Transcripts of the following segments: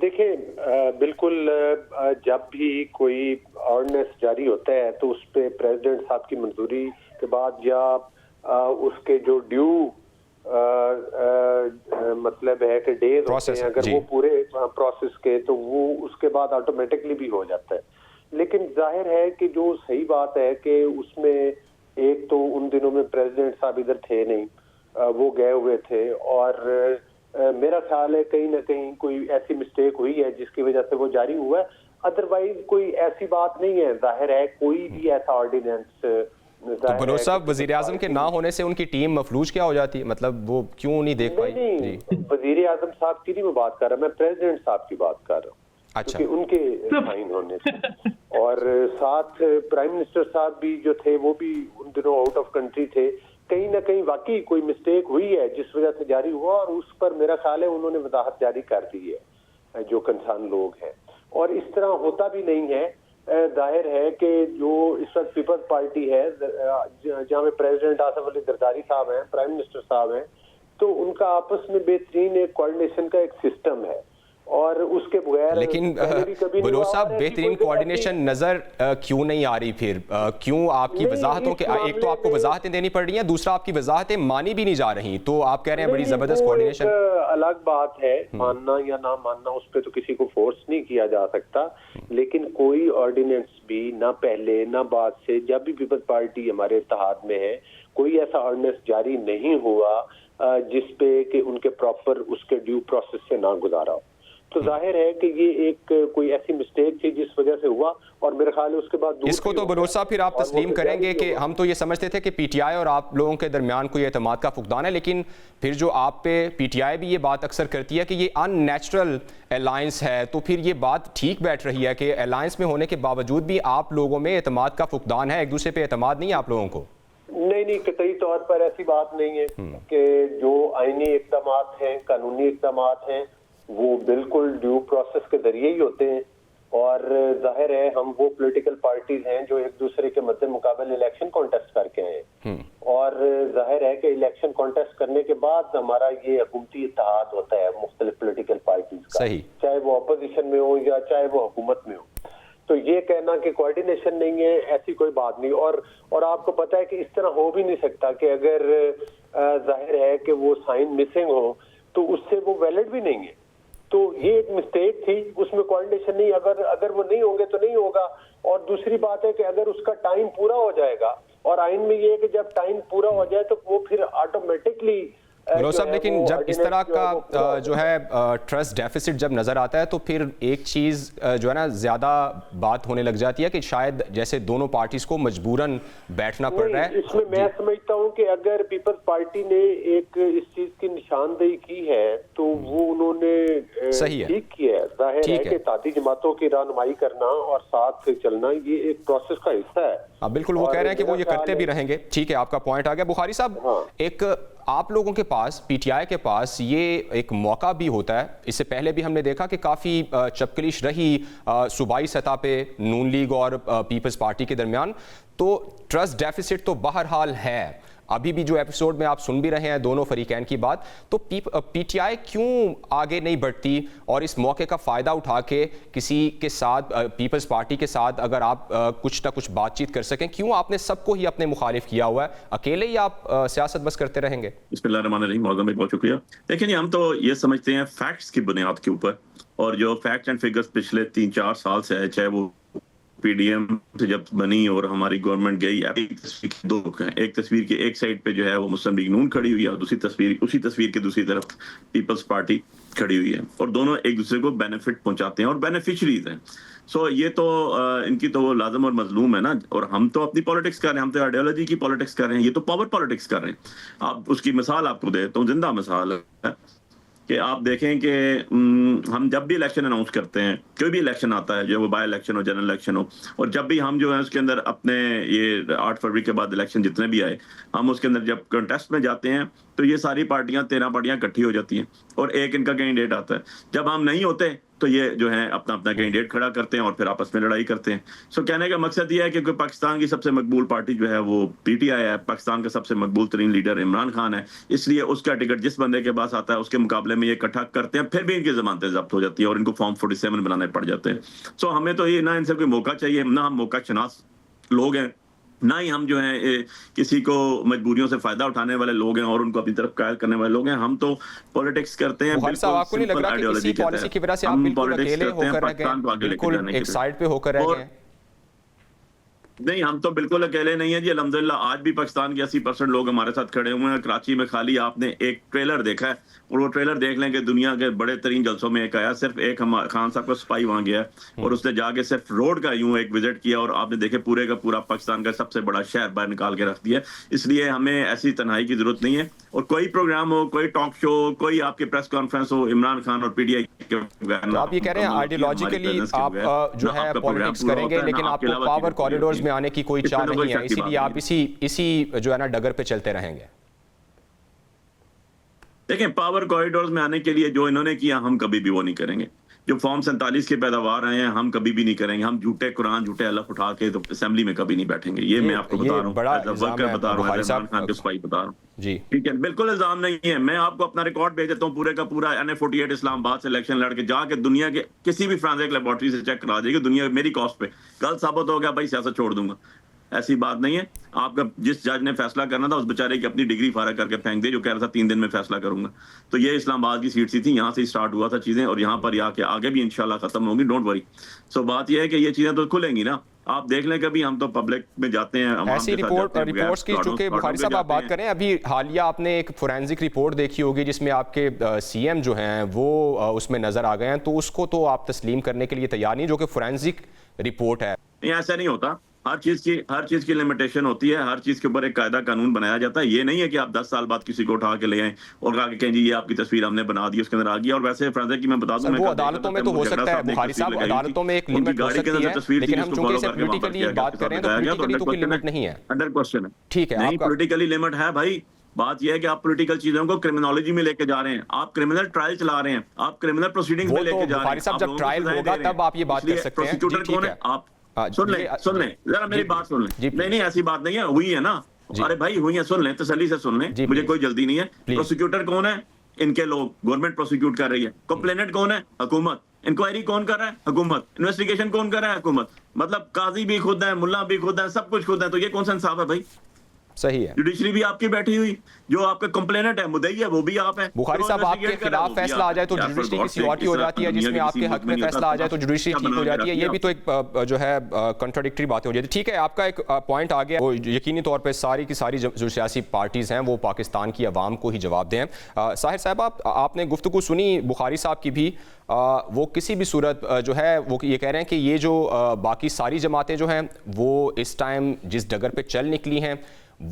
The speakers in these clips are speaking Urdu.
دیکھیں بالکل جب بھی کوئی آرڈیننس جاری ہوتا ہے تو اس پہ پریزیڈنٹ صاحب کی منظوری کے بعد یا اس کے جو ڈیو مطلب ہے کہ ڈیز ہوتے ہیں اگر وہ پورے پروسیس کے تو وہ اس کے بعد آٹومیٹکلی بھی ہو جاتا ہے. لیکن ظاہر ہے کہ جو صحیح بات ہے کہ اس میں ایک تو ان دنوں میں پریزیڈنٹ صاحب ادھر تھے نہیں, وہ گئے ہوئے تھے, اور میرا خیال ہے کہیں نہ کہیں کوئی ایسی مسٹیک ہوئی ہے جس کی وجہ سے وہ جاری ہوا ہے. ادروائز کوئی ایسی بات نہیں ہے. ظاہر ہے کوئی بھی ایسا آرڈیننس تو بلوچ صاحب وزیر اعظم کے نہ ہونے سے ان کی ٹیم مفلوج کیا ہو جاتی ہے, مطلب وہ کیوں نہیں دیکھ پائی؟ نہیں وزیر اعظم صاحب کی نہیں میں بات کر رہا, میں پریزیڈنٹ صاحب کی بات کر رہا ہوں. اچھا, کیونکہ ان کے سائن ہونے سے, اور ساتھ پرائم منسٹر صاحب بھی جو تھے وہ بھی ان دنوں آؤٹ آف کنٹری تھے. کہیں نہ کہیں واقعی کوئی مسٹیک ہوئی ہے جس وجہ سے جاری ہوا, اور اس پر میرا خیال ہے انہوں نے وضاحت جاری کر دی ہے جو کنسرن لوگ ہیں, اور اس طرح ہوتا بھی نہیں ہے. ظاہر ہے کہ جو اس وقت پیپلز پارٹی ہے جہاں میں پریزیڈنٹ آصف علی زرداری صاحب ہیں, پرائم منسٹر صاحب ہیں, تو ان کا آپس میں بہترین ایک کوارڈینیشن کا ایک سسٹم ہے, اور اس کے بغیر لیکن بلوچ صاحب بہترین کوارڈینیشن نظر کیوں نہیں آ رہی پھر؟ کیوں آپ کی وضاحتوں کے ایک تو آپ کو وضاحتیں دینی پڑ رہی ہیں, دوسرا آپ کی وضاحتیں مانی بھی نہیں جا رہی, تو آپ کہہ رہے ہیں بڑی زبردست کوارڈینیشن. الگ بات ہے, ماننا یا نہ ماننا اس پہ تو کسی کو فورس نہیں کیا جا سکتا, لیکن کوئی آرڈیننس بھی نہ پہلے نہ بعد سے, جب بھی پیپلز پارٹی ہمارے اتحاد میں ہے, کوئی ایسا آرڈیننس جاری نہیں ہوا جس پہ کہ ان کے پراپر اس کے ڈیو پروسیس سے نہ گزارا ہو. تو ظاہر ہے کہ یہ ایک کوئی ایسی مسٹیک تھی جس وجہ سے ہوا, اور میرے خیال ہے اس کے بعد اس کو تو بلوچ صاحب پھر آپ تسلیم کریں گے کہ ہم تو یہ سمجھتے تھے کہ پی ٹی آئی اور آپ لوگوں کے درمیان کوئی اعتماد کا فقدان ہے, لیکن پھر جو آپ پہ پی ٹی آئی بھی یہ بات اکثر کرتی ہے کہ یہ ان نیچرل الائنس ہے, تو پھر یہ بات ٹھیک بیٹھ رہی ہے کہ الائنس میں ہونے کے باوجود بھی آپ لوگوں میں اعتماد کا فقدان ہے, ایک دوسرے پہ اعتماد نہیں ہے آپ لوگوں کو؟ نہیں, قطعی طور پر ایسی بات نہیں ہے کہ جو آئینی اقدامات ہیں, قانونی اقدامات ہیں, وہ بالکل ڈیو پروسیس کے ذریعے ہی ہوتے ہیں, اور ظاہر ہے ہم وہ پولیٹیکل پارٹیز ہیں جو ایک دوسرے کے مد مقابل الیکشن کانٹیسٹ کر کے آئے ہیں, اور ظاہر ہے کہ الیکشن کانٹیسٹ کرنے کے بعد ہمارا یہ حکومتی اتحاد ہوتا ہے مختلف پولیٹیکل پارٹیز کا, چاہے وہ اپوزیشن میں ہو یا چاہے وہ حکومت میں ہو. تو یہ کہنا کہ کوارڈینیشن نہیں ہے, ایسی کوئی بات نہیں. اور آپ کو پتہ ہے کہ اس طرح ہو بھی نہیں سکتا کہ اگر ظاہر ہے کہ وہ سائن مسنگ ہو تو اس سے وہ ویلڈ بھی نہیں ہے. تو یہ ایک مسٹیک تھی, اس میں کوارڈینیشن نہیں, اگر وہ نہیں ہوں گے تو نہیں ہوگا. اور دوسری بات ہے کہ اگر اس کا ٹائم پورا ہو جائے گا, اور آئین میں یہ ہے کہ جب ٹائم پورا ہو جائے تو وہ پھر آٹومیٹکلی بلوچ صاحب, لیکن جب اس طرح کا جو ہے ٹرسٹ ڈیفیسٹ جب نظر آتا ہے تو پھر ایک چیز جو ہے نا زیادہ بات ہونے لگ جاتی ہے کہ شاید جیسے دونوں پارٹیز کو مجبوراً بیٹھنا پڑ رہا ہے. اس میں میں سمجھتا ہوں کہ اگر پیپلز پارٹی نے ایک اس چیز کی نشاندہی کی ہے تو وہ انہوں نے ٹھیک کیا ہے. ظاہر ہے کہ اتحادی جماعتوں کی رہنمائی کرنا اور ساتھ چلنا یہ ایک پروسیس کا حصہ ہے. بالکل, وہ کہہ رہے ہیں کہ وہ یہ کرتے بھی رہیں گے. ٹھیک ہے, آپ کا پوائنٹ آ گیا. بخاری صاحب, ایک آپ لوگوں کے پاس, پی ٹی آئی کے پاس یہ ایک موقع بھی ہوتا ہے, اس سے پہلے بھی ہم نے دیکھا کہ کافی چپکلش رہی صوبائی سطح پہ نون لیگ اور پیپلز پارٹی کے درمیان, تو ٹرسٹ ڈیفیسٹ تو بہرحال ہے. ابھی بھی جو ایپیسوڈ میں آپ سن بھی رہے ہیں دونوں فریقین کی بات, تو پی ٹی آئی کیوں آگے نہیں بڑھتی اور اس موقع کا فائدہ اٹھا کے کسی کے ساتھ, پیپلز پارٹی کے ساتھ اگر آپ کچھ نہ کچھ بات چیت کر سکیں؟ کیوں آپ نے سب کو ہی اپنے مخالف کیا ہوا ہے, اکیلے ہی آپ سیاست بس کرتے رہیں گے؟ بسم اللہ الرحمن الرحیم. معظم بھائی بہت شکریہ. دیکھیں ہم تو یہ سمجھتے ہیں فیکٹس کی بنیاد کے اوپر, اور جو فیکٹ اینڈ فگرز پچھلے 3-4 سال سے ہے, چاہے وہ پی ڈی ایم سے جب بنی اور ہماری گورنمنٹ گئی, ایک تصویر کے ایک سائڈ پہ جو ہے وہ مسلم لیگ نون کھڑی ہوئی ہے, اور اسی تصویر کے دوسری طرف پیپلز پارٹی کھڑی ہوئی ہے, اور دونوں ایک دوسرے کو بینیفٹ پہنچاتے ہیں اور بینیفیشریز ہیں. سو یہ تو ان کی تو وہ لازم اور مظلوم ہے نا, اور ہم تو اپنی پالیٹکس کر رہے ہیں, ہم تو آئیڈیالوجی کی پالیٹکس کر رہے ہیں, یہ تو پاور پالیٹکس کر رہے ہیں. آپ اس کی مثال آپ کو دیتا ہوں, زندہ مثال ہے کہ آپ دیکھیں کہ ہم جب بھی الیکشن اناؤنس کرتے ہیں, کوئی بھی الیکشن آتا ہے, جو وہ بائی الیکشن ہو, جنرل الیکشن ہو, اور جب بھی ہم جو ہے اس کے اندر اپنے یہ 8 فروری کے بعد الیکشن جتنے بھی آئے, ہم اس کے اندر جب کنٹیسٹ میں جاتے ہیں تو یہ ساری پارٹیاں 13 پارٹیاں اکٹھی ہو جاتی ہیں اور ایک ان کا کینڈیڈیٹ آتا ہے. جب ہم نہیں ہوتے تو یہ جو ہے اپنا اپنا کینڈیڈیٹ کھڑا کرتے ہیں اور پھر آپس میں لڑائی کرتے ہیں. سو کہنے کا مقصد یہ ہے کہ پاکستان کی سب سے مقبول پارٹی جو ہے وہ پی ٹی آئی ہے, پاکستان کا سب سے مقبول ترین لیڈر عمران خان ہے, اس لیے اس کا ٹکٹ جس بندے کے پاس آتا ہے اس کے مقابلے میں یہ اکٹھا کرتے ہیں, پھر بھی ان کی ضمانتیں ضبط ہو جاتی ہیں اور ان کو فارم 47 بنانے پڑ جاتے ہیں. سو ہمیں تو یہ نہ ان سے کوئی موقع چاہیے, نہ ہم موقع شناس لوگ ہیں, نہ ہی ہم جو ہیں کسی کو مجبوریوں سے فائدہ اٹھانے والے لوگ ہیں اور ان کو اپنی طرف قائل کرنے والے لوگ ہیں. ہم تو پالیٹکس کرتے ہیں. بخاری صاحب آپ کو نہیں لگ رہا کہ اسی پالیسی کی وجہ سے آپ بالکل اکیلے ہو کر رہ گئے, بالکل ایک سائڈ پہ ہو کر رہ گئے؟ نہیں, ہم تو بالکل اکیلے نہیں ہیں جی. الحمدللہ آج بھی پاکستان کے 80% لوگ ہمارے ساتھ کھڑے ہوئے ہیں. کراچی میں خالی آپ نے ایک ٹریلر دیکھا ہے اور وہ ٹریلر دیکھ لیں کہ دنیا کے بڑے ترین جلسوں میں ایک آیا, صرف ایک خان صاحب کا سپاہی وہاں گیا اور اس نے جا کے صرف روڈ کا یوں ایک وزٹ کیا اور آپ نے دیکھے پورے کا پورا پاکستان کا سب سے بڑا شہر باہر نکال کے رکھ دیا. اس لیے ہمیں ایسی تنہائی کی ضرورت نہیں ہے. اور کوئی پروگرام ہو, کوئی ٹاک شو, کوئی آپ کی پریس کانفرنس ہو, عمران خان اور پی ٹی آئی کے, تو آپ یہ کہہ رہے ہیں آئیڈیالوجیکلی آپ جو ہے پولیٹکس کریں گے لیکن آپ کو پاور کوریڈورز میں آنے کی کوئی چاہ نہیں ہے, اسی لیے آپ اسی جو ہے نا ڈگر پہ چلتے رہیں گے؟ دیکھیں, پاور کوریڈورز میں آنے کے لیے جو انہوں نے کیا ہم کبھی بھی وہ نہیں کریں گے. جو فارم 47 کی پیداوار آئے ہیں ہم کبھی بھی نہیں کریں گے. ہم جھوٹے قرآن, جھوٹے الف اٹھا کے تو اسمبلی میں کبھی نہیں بیٹھیں گے. یہ میں آپ کو بتا رہا ہوں, بتا رہا ہوں, عمران خان کے سپاہی بتا رہا ہوں جی. ٹھیک ہے, بالکل الزام نہیں ہے. میں آپ کو اپنا ریکارڈ بھیج دیتا ہوں پورے کا پورا. NA48 اسلام آباد سے الیکشن لڑ کے جا کے دنیا کے کسی بھی فرانزک لیبارٹری سے چیک کرا دے گی دنیا میری کاسٹ پہ. کل ثابت ہو گیا بھائی سیاست چھوڑ دوں گا, ایسی بات نہیں ہے. آپ کا جس جج نے فیصلہ کرنا تھا اس بیچارے کی اپنی ڈگری فارغ کر کے پھینک دے جو کہہ رہا تھا 3 دن میں فیصلہ کروں گا. تو یہ اسلام آباد کی سیٹ سی تھی, یہاں سے اسٹارٹ ہوا تھا چیزیں اور یہاں پر کے آگے بھی انشاءاللہ ختم ہوگی, ڈونٹ وری. سو بات یہ ہے کہ یہ چیزیں تو کھلیں گی نا, آپ دیکھ لیں کبھی. ہم تو پبلک میں جاتے ہیں, ایسی رپورٹس کی چونکہ بخاری صاحب آپ بات کریں, ابھی حالیہ آپ نے ایک فورینزک رپورٹ دیکھی ہوگی جس میں آپ کے سی ایم جو ہیں وہ اس میں نظر آ گئے ہیں, تو اس کو تو آپ تسلیم کرنے کے لیے تیار نہیں, جو کہ فورینزک رپورٹ ہے. نہیں, ایسا نہیں ہوتا. ہر چیز کی لمیٹیشن ہوتی ہے, ہر چیز کے اوپر ایک قاعدہ قانون بنایا جاتا ہے. یہ نہیں ہے کہ آپ 10 سال بعد کسی کو اٹھا کے لے آئیں اور کہا کہ کہیں جی یہ آپ کی تصویر ہم نے بنا دی, اس کے اندر آ گیا. اور ویسے فرانزک کی میں بتا دوں, وہ عدالتوں میں تو ہو سکتا ہے بخاری صاحب, عدالتوں میں ایک لمٹ ہو سکتی ہے, لیکن ہم چونکہ اسے پولیٹیکلی بات کر رہے ہیں تو پولیٹیکلی تو کوئی لمٹ نہیں ہے. انڈر کوسچن ہے. ٹھیک ہے, نہیں پولیٹیکلی لمٹ ہے بھائی. بات یہ ہے کہ آپ پولیٹیکل چیزوں کو کرمنالوجی میں لے کے جا رہے ہیں, آپ کرمنل ٹرائل چلا رہے ہیں, آپ کرمنل پروسیڈنگز میں لے کے جا رہے ہیں. صاحب جب ٹرائل ہوگا تب آپ یہ بات کر سکتے ہیں. پروسیکیوٹر کون ہے؟ آپ سن لیں ذرا میری بات سن لیں. نہیں ایسی بات نہیں ہے, ہوئی ہے نا. ارے بھائی ہوئی ہے, سن لیں, تسلی سے سن لیں, مجھے کوئی جلدی نہیں ہے. پروسیکیوٹر کون ہے؟ ان کے لوگ, گورنمنٹ پروسیکیوٹ کر رہی ہے. کمپلیننٹ کون ہے؟ حکومت. انکوائری کون کر رہا ہے؟ حکومت. انویسٹیگیشن کون کر رہا ہے؟ حکومت. مطلب قاضی بھی خود ہے, ملا بھی خود ہے, سب کچھ خود ہے. تو یہ کون سا انصاف ہے بھائی؟ صحیح ہے. جوڈیشری بھی آپ کی بیٹھی ہوئی, جو آپ کا کمپلیننٹ ہے, مدعی ہے, وہ بھی آپ ہیں. بخاری صاحب آپ کے خلاف فیصلہ آ جائے تو جوڈیشری کی سیوریٹی ہو جاتی ہے, جس میں آپ کے حق میں فیصلہ آ جائے تو جوڈیشری ٹھیک ہو جاتی ہے. یہ بھی تو ایک جو ہے کنٹراڈکٹری باتیں ہو جاتی ہے. ٹھیک ہے, آپ کا ایک پوائنٹ آ گیا, وہ یقینی طور پہ ساری کی ساری جو سیاسی پارٹیز ہیں وہ پاکستان کی عوام کو ہی جواب دیں. ساحر صاحب, آپ نے گفتگو سنی بخاری صاحب کی بھی, وہ کسی بھی صورت جو ہے وہ یہ کہہ رہے ہیں کہ یہ جو باقی ساری جماعتیں جو ہیں وہ اس ٹائم جس ڈگر پہ چل نکلی ہیں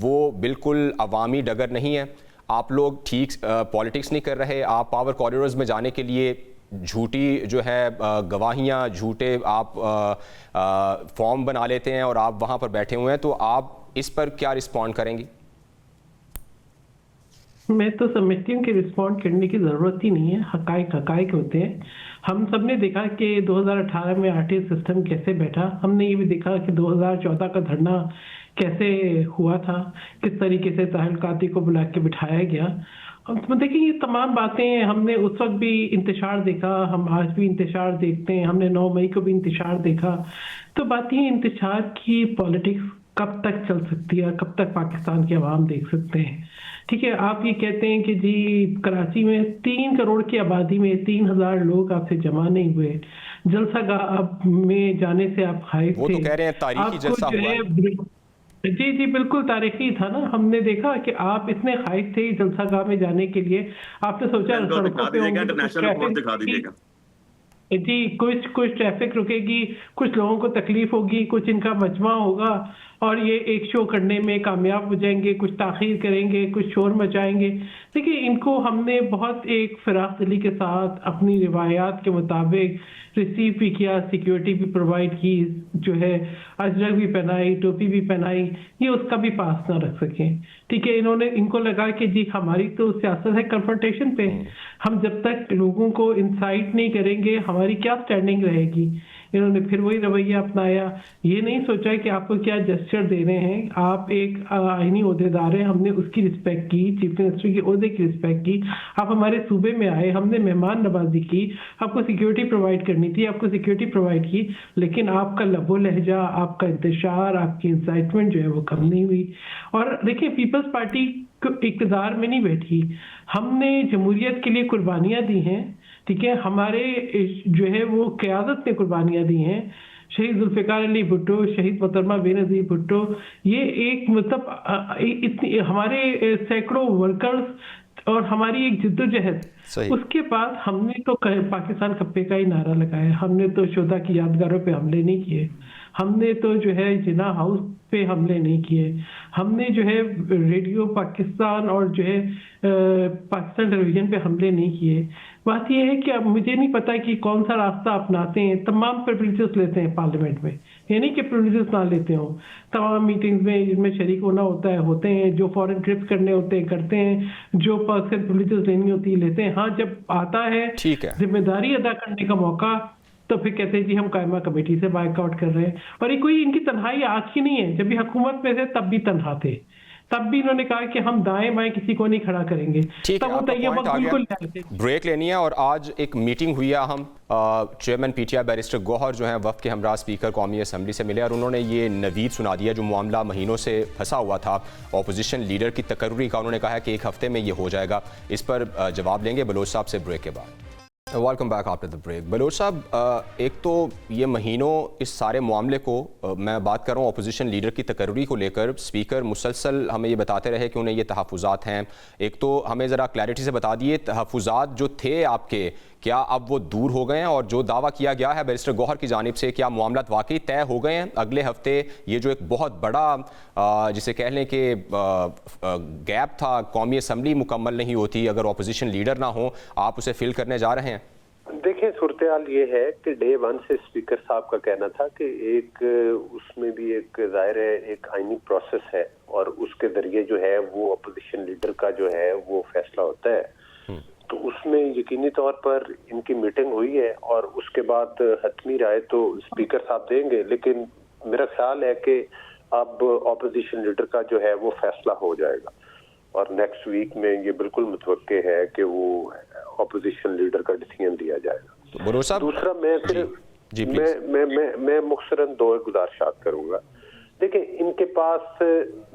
وہ بالکل عوامی ڈگر نہیں ہے. آپ لوگ ٹھیک پولیٹکس نہیں کر رہے, آپ پاور کوریڈورز میں جانے کے لیے جھوٹی جو ہے گواہیاں, جھوٹے آپ فارم بنا لیتے ہیں اور آپ وہاں پر بیٹھے ہوئے ہیں. تو آپ اس پر کیا رسپونڈ کریں گی؟ میں تو سمجھتی ہوں کہ رسپونڈ کرنے کی ضرورت ہی نہیں ہے. حقائق ہوتے ہیں. ہم سب نے دیکھا کہ 2018 میں RTI سسٹم کیسے بیٹھا. ہم نے یہ بھی دیکھا کہ 2014 کا دھرنا کیسے ہوا تھا, کس طریقے سے طاہر قادری کو بلا کے بٹھایا گیا. دیکھیں یہ تمام باتیں ہم نے اس وقت بھی انتشار دیکھا, ہم آج بھی انتشار دیکھتے ہیں, ہم نے 9 مئی کو بھی انتشار دیکھا. تو بات یہ انتشار کی پالیٹکس کب تک چل سکتی ہے, کب تک پاکستان کے عوام دیکھ سکتے ہیں. ٹھیک ہے, آپ یہ کہتے ہیں کہ جی کراچی میں 3 کروڑ کی آبادی میں 3000 لوگ آپ سے جمع نہیں ہوئے, جلسہ گاہ میں جانے سے آپ خائف تھے. وہ تو کہہ رہے ہیں تاریخی جلسہ ہوا. جی بالکل تاریخی تھا نا. ہم نے دیکھا کہ آپ اتنے خائف تھے جلسہ گاہ میں جانے کے لیے, آپ نے سوچا سڑکوں پہ جی کچھ ٹریفک رکے گی, کچھ لوگوں کو تکلیف ہوگی, کچھ ان کا مجمع ہوگا, اور یہ ایک شو کرنے میں کامیاب ہو جائیں گے, کچھ تاخیر کریں گے, کچھ شور مچائیں گے. دیکھیے ان کو ہم نے بہت ایک فراخ دلی کے ساتھ اپنی روایات کے مطابق ریسیو بھی کیا, سیکیورٹی بھی پرووائڈ کی, جو ہے اجرک بھی پہنائی, ٹوپی بھی پہنائی, یہ اس کا بھی پاس نہ رکھ سکیں. ٹھیک ہے, ان کو لگا کہ جی ہماری تو سیاست ہے کنفرنٹیشن پہ, ہم جب تک لوگوں کو انسائٹ نہیں کریں گے ہماری کیا سٹینڈنگ رہے گی. انہوں نے پھر وہی رویہ اپنایا, یہ نہیں سوچا کہ آپ کو کیا جسچر دے رہے ہیں. آپ ایک آئینی عہدیدار ہیں, ہم نے اس کی رسپیکٹ کی, چیف منسٹر کے عہدے کی رسپیکٹ کی. آپ ہمارے صوبے میں آئے, ہم نے مہمان نوازی کی, آپ کو سیکیورٹی پرووائڈ کرنی تھی, آپ کو سیکیورٹی پرووائڈ کی, لیکن آپ کا لب و لہجہ, آپ کا انتشار, آپ کی انسائٹمنٹ جو ہے وہ کم نہیں ہوئی. اور دیکھیں پیپلز پارٹی اقتدار میں نہیں بیٹھی, ہم نے جمہوریت کے لیے قربانیاں دی ہیں. ٹھیک ہے, ہمارے جو ہے وہ قیادت نے قربانیاں دی ہیں. شہید ذوالفقار علی بھٹو, شہید محترمہ بے نظیر بھٹو, یہ ایک مطلب ہمارے سینکڑوں ورکرز اور ہماری ایک جدوجہد, اس کے بعد ہم نے تو پاکستان کپے کا ہی نعرہ لگایا. ہم نے تو شہداء کی یادگاروں پہ حملے نہیں کیے, ہم نے تو جو ہے جناح ہاؤس پہ حملے نہیں کیے, ہم نے جو ہے ریڈیو پاکستان اور جو ہے پاکستان ٹیلی ویژن پہ حملے نہیں کیے. بات یہ ہے کہ اب مجھے نہیں پتا کہ کون سا راستہ اپناتے ہیں. تمام پریولیجز لیتے ہیں پارلیمنٹ میں, یہ نہیں کہ پریولیجز نہ لیتے ہوں. تمام میٹنگز میں جن میں شریک ہونا ہوتا ہے ہوتے ہیں, جو فورن ٹرپس کرنے ہوتے ہیں کرتے ہیں, جو پرسنل پریولیجز لینی ہوتی ہے لیتے ہیں. ہاں جب آتا ہے ذمہ داری ادا کرنے کا موقع تو پھر کہتے ہیں جی ہم قائمہ کمیٹی سے بائک آؤٹ کر رہے ہیں. اور یہ کوئی ان کی تنہائی آج کی نہیں ہے, جب بھی حکومت میں تھے تب بھی تنہا تھے, تب بھی انہوں نے کہا کہ ہم دائیں بائیں کسی کو نہیں کھڑا کریں گے. بریک لینی ہے. اور آج ایک میٹنگ ہوئی ہے اہم, chairman P T I barrister Gohar جو ہیں وفد کے ہمراہ اسپیکر قومی اسمبلی سے ملے اور انہوں نے یہ نوید سنا دیا جو معاملہ مہینوں سے پھنسا ہوا تھا اپوزیشن لیڈر کی تقرری کا. انہوں نے کہا ہے کہ ایک ہفتے میں یہ ہو جائے گا. اس پر جواب لیں گے بلوچ صاحب سے بریک کے بعد. Welcome back after the break. Baloch صاحب, ایک تو یہ مہینوں اس سارے معاملے کو میں بات کر رہا ہوں اپوزیشن لیڈر کی تقرری کو لے کر, اسپیکر مسلسل ہمیں یہ بتاتے رہے کہ انہیں یہ تحفظات ہیں. ایک تو ہمیں ذرا کلیئرٹی سے بتا دیے تحفظات جو تھے آپ کے, کیا اب وہ دور ہو گئے ہیں؟ اور جو دعویٰ کیا گیا ہے بیرسٹر گوہر کی جانب سے, کیا معاملات واقعی طے ہو گئے ہیں؟ اگلے ہفتے یہ جو ایک بہت بڑا جسے کہہ لیں کہ گیپ تھا, قومی اسمبلی مکمل نہیں ہوتی اگر اپوزیشن لیڈر نہ ہوں, آپ اسے فل کرنے جا رہے ہیں؟ دیکھیں صورتحال یہ ہے کہ ڈے ون سے اسپیکر صاحب کا کہنا تھا کہ ایک اس میں بھی ایک ظاہر ہے ایک آئینی پروسیس ہے اور اس کے ذریعے جو ہے وہ اپوزیشن لیڈر کا جو ہے وہ فیصلہ ہوتا ہے. تو اس میں یقینی طور پر ان کی میٹنگ ہوئی ہے اور اس کے بعد حتمی رائے تو اسپیکر صاحب دیں گے, لیکن میرا خیال ہے کہ اب اپوزیشن لیڈر کا جو ہے وہ فیصلہ ہو جائے گا اور نیکسٹ ویک میں یہ بالکل متوقع ہے کہ وہ اپوزیشن لیڈر کا ڈیسیژن دیا جائے گا. دوسرا میں مختصراً دو گزارشات کروں گا. دیکھیں ان کے پاس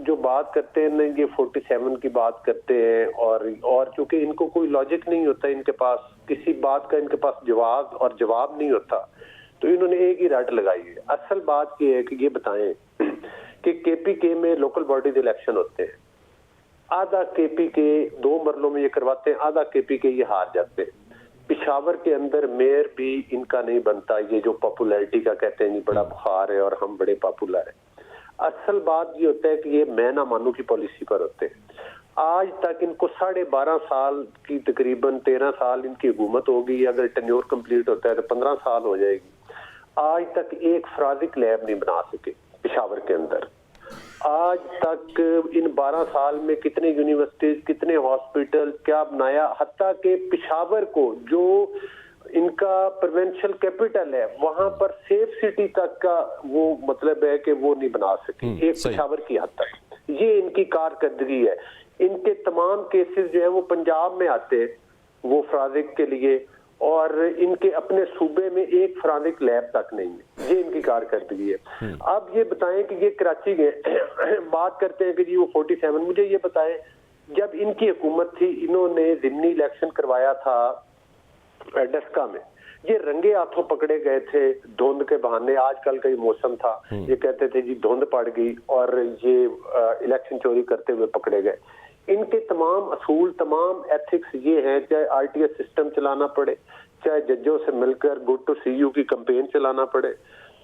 جو بات کرتے ہیں نا, یہ 47 کی بات کرتے ہیں اور چونکہ ان کو کوئی لاجک نہیں ہوتا, ان کے پاس کسی بات کا ان کے پاس جواب نہیں ہوتا, تو انہوں نے ایک ہی رٹ لگائی ہے. اصل بات یہ ہے کہ یہ بتائیں کہ کے پی کے میں لوکل باڈیز الیکشن ہوتے ہیں, آدھا کے پی کے 2 مرلوں میں یہ کرواتے ہیں, آدھا کے پی کے یہ ہار جاتے ہیں. پشاور کے اندر میئر بھی ان کا نہیں بنتا, یہ جو پاپولیرٹی کا کہتے ہیں بڑا بخار ہے اور ہم بڑے پاپولر ہیں. اصل بات یہ ہوتا ہے کہ یہ میں نہ مانوں کی پالیسی پر ہوتے ہیں. آج تک ان کو 12.5 سال کی تقریباً 13 سال ان کی حکومت ہوگی, اگر ٹینیور کمپلیٹ ہوتا ہے تو 15 سال ہو جائے گی. آج تک ایک فرازک لیب نہیں بنا سکے پشاور کے اندر. آج تک ان 12 سال میں کتنے یونیورسٹیز, کتنے ہاسپٹل کیا بنایا, حتیٰ کہ پشاور کو جو ان کا پروینشل کیپٹل ہے وہاں پر سیف سٹی تک کا وہ مطلب ہے کہ وہ نہیں بنا سکے ایک پشاور کی حد تک. یہ ان کی کارکردگی ہے. ان کے تمام کیسز جو ہے وہ پنجاب میں آتے ہیں وہ فرازک کے لیے, اور ان کے اپنے صوبے میں ایک فرازک لیب تک نہیں ہے. یہ ان کی کارکردگی ہے. اب یہ بتائیں کہ یہ کراچی گئے بات کرتے ہیں کہ جی وہ 47, مجھے یہ بتائیں جب ان کی حکومت تھی انہوں نے ضمنی الیکشن کروایا تھا ڈسکا میں, یہ رنگے ہاتھوں پکڑے گئے تھے دھند کے بہانے. آج کل کا یہ موسم تھا, یہ کہتے تھے جی دھند پڑ گئی اور یہ الیکشن چوری کرتے ہوئے پکڑے گئے. ان کے تمام اصول, تمام ایتھکس یہ ہیں, چاہے آر ٹی ایس سسٹم چلانا پڑے, چاہے ججوں سے مل کر گڈ ٹو سی یو کی کمپین چلانا پڑے,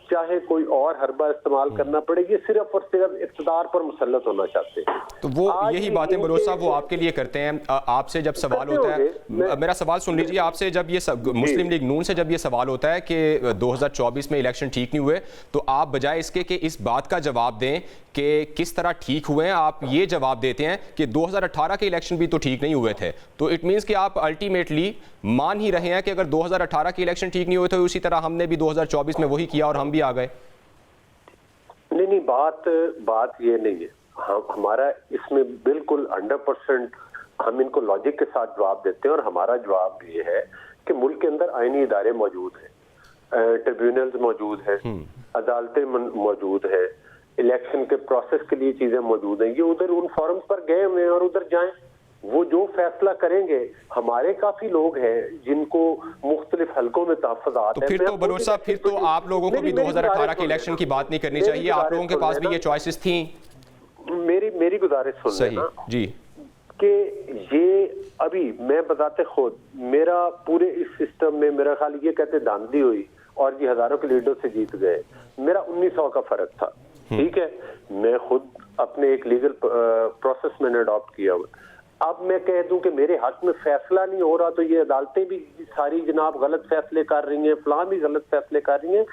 چاہے کوئی اور حربہ استعمال کرنا پڑے، یہ صرف اور صرف اقتدار پر مسلط ہونا چاہتے ہیں. تو وہ یہی باتیں بلوچ صاحب وہ آپ کے لیے کرتے ہیں. آپ سے جب سوال ہوتا ہے، میرا سوال سن لیجیے، آپ سے جب یہ مسلم لیگ نون سے جب یہ سوال ہوتا ہے کہ 2024 میں الیکشن ٹھیک نہیں ہوئے، تو آپ بجائے اس کے کہ اس بات کا جواب دیں کہ کس طرح ٹھیک ہوئے ہیں، آپ یہ جواب دیتے ہیں کہ 2018 کے الیکشن بھی تو ٹھیک نہیں ہوئے تھے. تو اٹ مینس کہ آپ الٹیمیٹلی مان ہی رہے ہیں کہ اگر 2018 کے الیکشن ٹھیک نہیں ہوئے تھے، اسی طرح ہم نے بھی 2024 میں وہی کیا اور ہم بھی آ گئے. نہیں، بات یہ نہیں ہے. ہمارا اس میں بالکل 100% ہم ان کو لاجک کے ساتھ جواب دیتے ہیں، اور ہمارا جواب یہ ہے کہ ملک کے اندر آئینی ادارے موجود ہیں، ٹریبیونلز موجود ہیں، عدالتیں موجود ہیں، الیکشن کے پروسیس کے لیے چیزیں موجود ہیں. یہ ادھر ان فورمز پر گئے ہوئے ہیں اور ادھر جائیں، وہ جو فیصلہ کریں گے. ہمارے کافی لوگ ہیں جن کو مختلف حلقوں میں تحفظات ہیں. تو پھر تو بلوچ صاحب پھر تو آپ لوگوں کو بھی 2018 کے الیکشن کی بات نہیں کرنی چاہیے، آپ لوگوں کے پاس بھی یہ چوائسز تھیں. میری گزارش سن لینا جی، کہ یہ ابھی میں بذات خود میرا پورے اس سسٹم میں میرا خیال یہ کہتے دھاندلی ہوئی اور جی ہزاروں کے لیڈر سے جیت گئے، میرا 1900 کا فرق تھا. ٹھیک ہے، میں خود اپنے ایک لیگل پروسیس میں نے اڈاپٹ کیا ہوا. اب میں کہہ دوں کہ میرے حق میں فیصلہ نہیں ہو رہا، تو یہ عدالتیں بھی ساری جناب غلط فیصلے کر رہی ہیں، فلاں بھی غلط فیصلے کر رہی ہیں.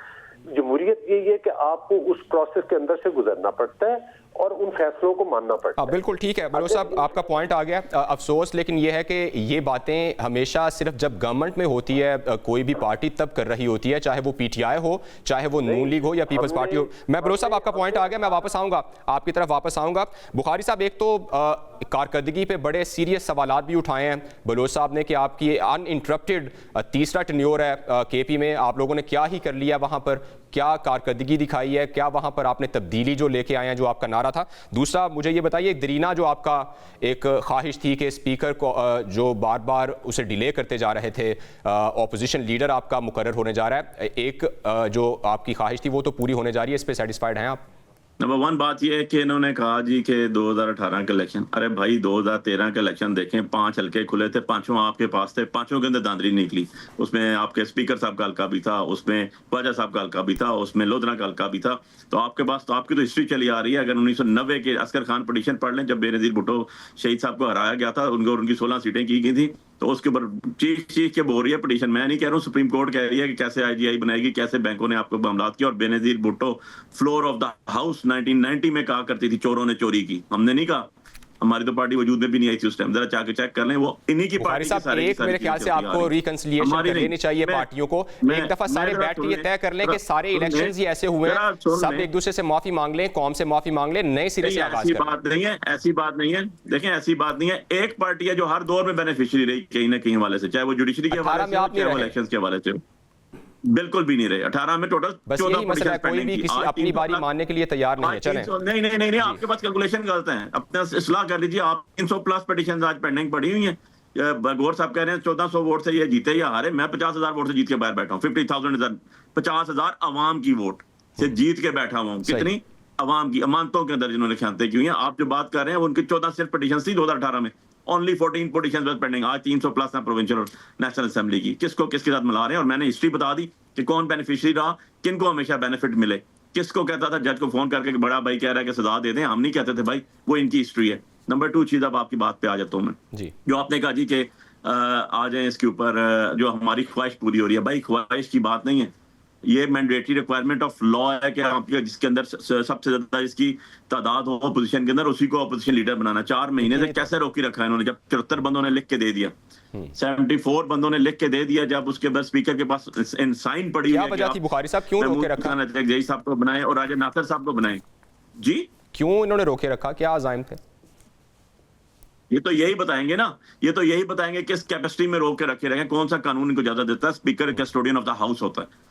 جمہوریت یہی ہے کہ آپ کو اس پروسیس کے اندر سے گزرنا پڑتا ہے اور ان فیصلوں کو ماننا پڑتا ہے. بالکل ٹھیک ہے بلوچ صاحب، آپ کا پوائنٹ آ گیا. افسوس لیکن یہ ہے کہ یہ باتیں ہمیشہ صرف جب گورنمنٹ میں ہوتی ہے، کوئی بھی پارٹی تب کر رہی ہوتی ہے، چاہے وہ پی ٹی آئی ہو، چاہے وہ نون لیگ ہو یا پیپلز پارٹی ہو. میں بلوچ صاحب آپ کا پوائنٹ آ گیا، میں واپس آؤں گا آپ کی طرف واپس آؤں گا. بخاری صاحب ایک تو کارکردگی پہ بڑے سیریس سوالات بھی اٹھائے ہیں بلوچ صاحب نے کہ آپ کی ان انٹرپٹیڈ تیسرا ٹینیور ہے کے پی میں، آپ لوگوں نے کیا ہی کر لیا وہاں پر، کیا کارکردگی دکھائی ہے، کیا وہاں پر آپ نے تبدیلی جو لے کے آئے ہیں جو آپ کا نعرہ تھا. دوسرا مجھے یہ بتائیے، درینا جو آپ کا ایک خواہش تھی کہ اسپیکر کو جو بار بار اسے ڈیلے کرتے جا رہے تھے، اپوزیشن لیڈر آپ کا مقرر ہونے جا رہا ہے، ایک جو آپ کی خواہش تھی وہ تو پوری ہونے جا رہی ہے، اس پہ سیٹسفائیڈ ہیں آپ؟ نمبر 1 بات یہ ہے کہ انہوں نے کہا جی کہ 2018 کے الیکشن، ارے بھائی 2013 کے الیکشن دیکھیں، 5 حلقے کھلے تھے، 5 آپ کے پاس تھے، 5 کے اندر داندری نکلی. اس میں آپ کے اسپیکر صاحب کا حلقہ بھی تھا، اس میں خواجہ صاحب کا حلقہ بھی تھا، اس میں لودھنا کا حلقہ بھی تھا. تو آپ کے پاس تو آپ کی تو ہسٹری چلی آ رہی ہے. اگر 1990 کے عسکر خان پٹیشن پڑھ لیں، جب بے نظیر بھٹو شہید صاحب کو ہرایا گیا تھا، ان کی 16 سیٹیں کی گئی تھیں، تو اس کے اوپر چیخ کے بول رہی ہے پٹیشن. میں نہیں کہہ رہا ہوں، سپریم کورٹ کہہ رہی ہے کہ کیسے آئی جی آئی بنائے گی، کیسے بینکوں نے آپ کو معاملات کیا. اور Benazir Bhutto floor of the house 1990 میں کہا کرتی تھی چوروں نے چوری کی. ہم نے نہیں کہا، ہماری تو پارٹی وجود میں بھی نہیں آئی تھی اس ٹائم. ذرا چا کے چیک کر لیں، وہ انہی کی پارٹی کے سارے ایک میرے خیال سے آپ کو ریکنسلیشن کر لینی چاہیے پارٹیوں کو. ایک دفعہ سارے بیٹھ کے یہ طے کر لیں کہ سارے الیکشنز ہی ایسے ہوئے ہیں، سب ایک دوسرے سے معافی مانگ لیں، قوم سے معافی مانگ لیں، نئے سرے سے آغاز کریں. ایسی بات نہیں ہے. دیکھیں ایسی بات نہیں ہے. ایک پارٹی ہے جو ہر دور میں بینیفیشری رہی کہیں نہ کہیں حوالے سے، چاہے وہ جوڈیشری کے حوالے سے ہو، چاہے وہ الیکشنز کے حوالے سے ہو. بالکل بھی نہیں رہے. 18 میں ٹوٹل 14 مسئلہ ہے، کوئی بھی کسی اپنی باری ماننے کے لیے تیار نہیں ہے. چلیں نہیں آپ کے پاس کیلکولیشن غلط ہیں، اپنا اصلاح کر لیجیے. آپ 300+ پٹیشنز آج پینڈنگ پڑی ہوئی ہیں. گور صاحب کہہ رہے ہیں 1400 ووٹ سے یہ جیتے یا ہارے، میں 50,000 ووٹ سے جیت کے باہر بیٹھا ہوں. 50,000 50,000 عوام کی ووٹ سے جیت کے بیٹھا ہوا ہوں. کتنی عوام کی امانتوں کے اندر جنہوں نے خیانتیں کی ہیں. آپ جو بات کر رہے ہیں ان کی 14 صرف پٹیشنز تھی 2018 میں، اونلی 14 پٹیشنز بس پینڈنگ. آج 300+ ہیں پروونشل اور نیشنل اسمبلی کی. کس کو کس کے ساتھ ملا رہے ہیں؟ اور میں نے ہسٹری بتا دی کہ کون بینیفیشری رہا، کن کو ہمیشہ بینیفٹ ملے. کس کو کہتا تھا جج کو فون کر کے کہ بڑا بھائی کہہ رہا ہے کہ سزا دے دیں، ہم نہیں کہتے تھے بھائی، وہ ان کی ہسٹری ہے. نمبر 2 چیز، اب آپ کی بات پہ آ جاتا ہوں میں. جو آپ نے کہا جی کہ آ جائیں اس کے اوپر، جو ہماری خواہش پوری ہو رہی ہے. بھائی خواہش کی بات نہیں ہے، یہ مینڈیٹری ریکوائرمنٹ آف لا ہے کہ آپ جس کے اندر سب سے زیادہ جس کی تعداد ہو اپوزیشن کے اندر، اسی کو اپوزیشن لیڈر بنانا. 4 مہینے سے کیسے روکی رکھا ہے انہوں نے؟ جب 73 بندوں نے لکھ کے دے دیا، 74 بندوں نے لکھ کے دے دیا، جب اس کے بعد اسپیکر کے پاس سائن پڑی کیا وجہ تھی بخاری صاحب، کیوں روکے رکھا؟ جی صاحب کو بنائے اور راجہ ناصر صاحب کو بنائے. جی کیوں انہوں نے روکے رکھا، کیا عزائم تھے؟ یہ تو یہی بتائیں گے نا، یہ تو یہی بتائیں گے کس کیپیسٹی میں روک کے رکھے رہیں، کون سا قانون ان کو اجازت دیتا ہے. Speaker custodian of the house ہوتا ہے،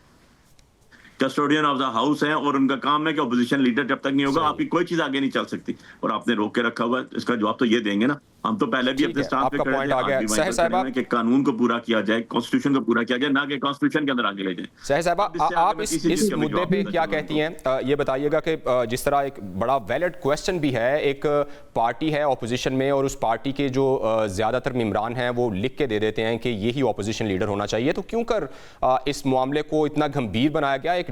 کسٹوڈین آف دا ہاؤس ہیں، اور ان کا کام ہے کہ اپوزیشن لیڈر جب تک نہیں ہوگا آپ کی کوئی چیز آگے نہیں چل سکتی. اور آپ نے روک کے رکھا ہوا ہے، اس کا جواب تو یہ دیں گے نا. ہم تو پہلے بھی اپنے سٹانس پہ آپ کا پوائنٹ آ گیا سہر صاحبہ کہ قانون کو پورا کیا جائے، کانسٹیٹیوشن کو پورا کیا جائے، نہ کہ کانسٹیٹیوشن کے اندر آگے لے جائیں. سہر صاحبہ آپ اس مدعے پہ کیا کہتی ہیں؟ یہ بتائیے گا کہ جس طرح ایک بڑا ویلڈ کویسچن بھی ہے، ایک پارٹی ہے اپوزیشن میں اور اس پارٹی کے جو زیادہ تر ممبران ہیں وہ لکھ کے دے دیتے ہیں کہ یہی اپوزیشن لیڈر ہونا چاہیے، تو کیوں کر اس معاملے کو اتنا گھمبیر بنایا گیا؟ ایک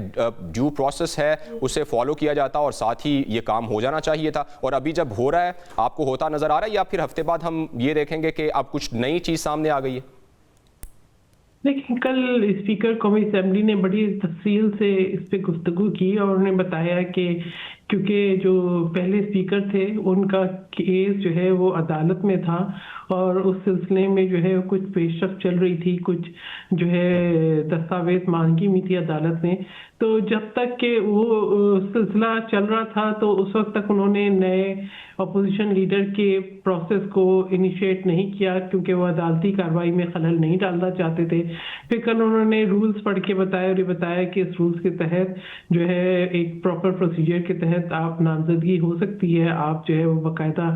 ڈیو پروسیس ہے، اسے فالو کیا جاتا اور ساتھ ہی یہ کام ہو جانا چاہیے تھا، اور ابھی جب ہو رہا ہے آپ کو ہوتا نظر آ رہا ہے، یا پھر ہفتے بعد ہم یہ دیکھیں گے کہ اب کچھ نئی چیز سامنے آ گئی ہے؟ لیکن کل اسپیکر قومی اسمبلی نے بڑی تفصیل سے اس پہ گفتگو کی اور انہوں نے بتایا کہ کیونکہ جو پہلے اسپیکر تھے ان کا کیس جو ہے وہ عدالت میں تھا اور اس سلسلے میں جو ہے کچھ پیش رفت چل رہی تھی، کچھ جو ہے دستاویز مانگی ہوئی تھی عدالت نے، تو جب تک کہ وہ سلسلہ چل رہا تھا تو اس وقت تک انہوں نے نئے اپوزیشن لیڈر کے پروسیس کو انیشیٹ نہیں کیا کیونکہ وہ عدالتی کارروائی میں خلل نہیں ڈالنا چاہتے تھے. پھر کل انہوں نے رولز پڑھ کے بتایا اور یہ بتایا کہ اس رولز کے تحت جو ہے ایک پراپر پروسیجر کے تحت آپ نامزدگی ہو سکتی ہے، آپ جو ہے وہ باقاعدہ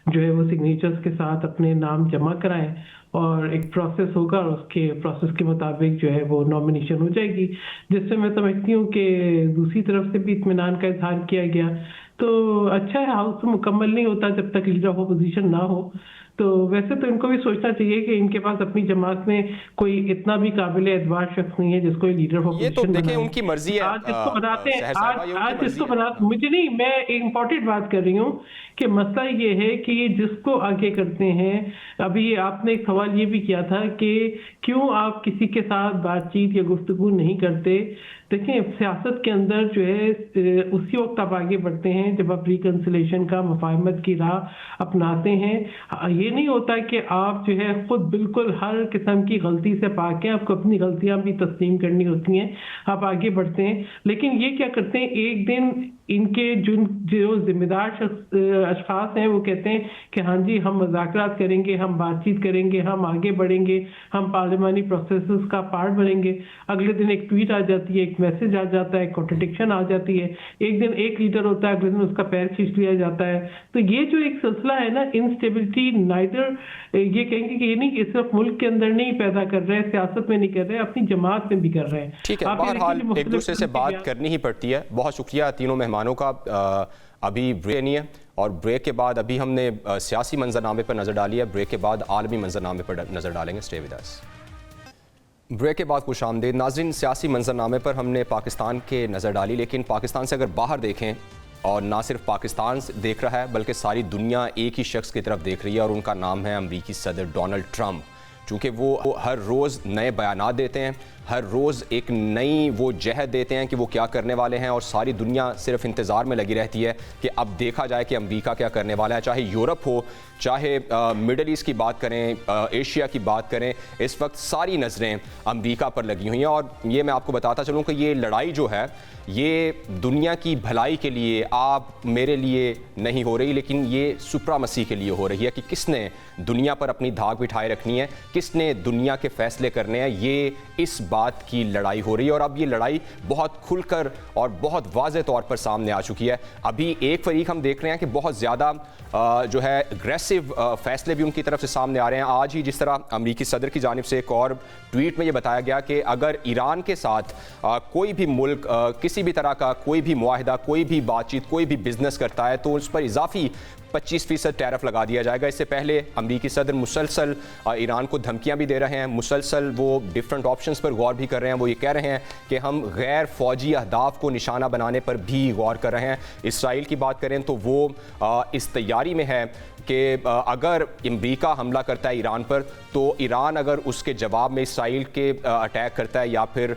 جو ہے وہ سگنیچرز کے ساتھ اپنے نام جمع کرائیں اور ایک پروسیس ہوگا اور اس کے پروسیس کے مطابق جو ہے وہ نامینیشن ہو جائے گی، جس سے میں سمجھتی ہوں کہ دوسری طرف سے بھی اطمینان کا اظہار کیا گیا. تو اچھا ہے، ہاؤس تو مکمل نہیں ہوتا جب تک لیڈر آف اپوزیشن نہ ہو. تو ویسے تو ان کو بھی سوچنا چاہیے کہ ان کے پاس اپنی جماعت میں کوئی اتنا بھی قابل اعتبار شخص نہیں ہے جس کو لیڈر آف اپوزیشن. یہ تو دیکھیں ان کی مرضی ہے، آج جس کو بناتے ہیں آج جس کو بناتے، مجھے نہیں، میں ایک امپورٹنٹ بات کر رہی ہوں کہ مسئلہ یہ ہے کہ یہ جس کو آگے کرتے ہیں. ابھی آپ نے ایک سوال یہ بھی کیا تھا کہ کیوں آپ کسی کے ساتھ بات چیت یا گفتگو نہیں کرتے. دیکھیں سیاست کے اندر جو ہے اسی وقت آپ آگے بڑھتے ہیں جب آپ ریکنسلیشن کا، مفاہمت کی راہ اپناتے ہیں. یہ نہیں ہوتا کہ آپ جو ہے خود بالکل ہر قسم کی غلطی سے پاک ہیں، آپ کو اپنی غلطیاں بھی تسلیم کرنی ہوتی ہیں، آپ آگے بڑھتے ہیں. لیکن یہ کیا کرتے ہیں، ایک دن ان کے جو ذمہ دار اشخاص ہیں وہ کہتے ہیں کہ ہاں جی ہم مذاکرات کریں گے، ہم بات چیت کریں گے، ہم آگے بڑھیں گے، ہم پارلیمانی پروسیسز کا پارٹ بنیں گے. اگلے دن ایک ٹویٹ آ جاتی ہے، ایک میسج آ جاتا ہے، کنٹرڈکشن آ جاتی ہے. ایک دن ایک لیڈر ہوتا ہے، اگلے دن اس کا پیر کھینچ لیا جاتا ہے. تو یہ جو ایک سلسلہ ہے نا، انسٹیبلٹی، نائدر یہ کہیں گے کہ یہ نہیں کہ صرف ملک کے اندر نہیں پیدا کر رہے، سیاست میں نہیں کر رہے، اپنی جماعت میں بھی کر رہے ہیں. ٹھیک ہے، بہرحال ایک دوسرے سے بات کرنی ہی پڑتی ہے. بہت شکریہ تینوں مہمانوں کا. ابھی بریک نہیں ہے اور بریک کے بعد ابھی ہم نے سیاسی منظرنامے پر نظر ڈالی ہے، بریک کے بعد عالمی منظرنامے پر نظر ڈالیں گے. Stay with us. بریک کے بعد خوش آمدید ناظرین. سیاسی منظرنامے پر ہم نے پاکستان کے نظر ڈالی، لیکن پاکستان سے اگر باہر دیکھیں اور نہ صرف پاکستان دیکھ رہا ہے بلکہ ساری دنیا ایک ہی شخص کی طرف دیکھ رہی ہے اور ان کا نام ہے امریکی صدر ڈونلڈ ٹرمپ. چونکہ وہ ہر روز نئے بیانات دیتے ہیں، ہر روز ایک نئی وہ جہد دیتے ہیں کہ وہ کیا کرنے والے ہیں، اور ساری دنیا صرف انتظار میں لگی رہتی ہے کہ اب دیکھا جائے کہ امریکہ کیا کرنے والا ہے. چاہے یورپ ہو، چاہے مڈل ایسٹ کی بات کریں، ایشیا کی بات کریں، اس وقت ساری نظریں امریکہ پر لگی ہوئی ہیں. اور یہ میں آپ کو بتاتا چلوں کہ یہ لڑائی جو ہے یہ دنیا کی بھلائی کے لیے، آپ میرے لیے نہیں ہو رہی، لیکن یہ سپرامسی کے لیے ہو رہی ہے کہ کس نے دنیا پر اپنی دھاک بٹھائے رکھنی ہے، کس نے دنیا کے فیصلے کرنے ہیں. یہ اس بات کی لڑائی ہو رہی ہے اور اب یہ لڑائی بہت کھل کر اور بہت واضح طور پر سامنے آ چکی ہے. ابھی ایک فریق ہم دیکھ رہے ہیں کہ بہت زیادہ جو ہے اگریسو فیصلے بھی ان کی طرف سے سامنے آ رہے ہیں. آج ہی جس طرح امریکی صدر کی جانب سے ایک اور ٹویٹ میں یہ بتایا گیا کہ اگر ایران کے ساتھ کوئی بھی ملک کسی بھی طرح کا کوئی بھی معاہدہ، کوئی بھی بات چیت، کوئی بھی بزنس کرتا ہے تو اس پر اضافی 25% ٹیرف لگا دیا جائے گا. اس سے پہلے امریکی صدر مسلسل ایران کو دھمکیاں بھی دے رہے ہیں، مسلسل وہ ڈیفرنٹ آپشنز پر غور بھی کر رہے ہیں. وہ یہ کہہ رہے ہیں کہ ہم غیر فوجی اہداف کو نشانہ بنانے پر بھی غور کر رہے ہیں. اسرائیل کی بات کریں تو وہ اس تیاری میں ہے کہ اگر امریکہ حملہ کرتا ہے ایران پر تو ایران اگر اس کے جواب میں اسرائیل کے اٹیک کرتا ہے یا پھر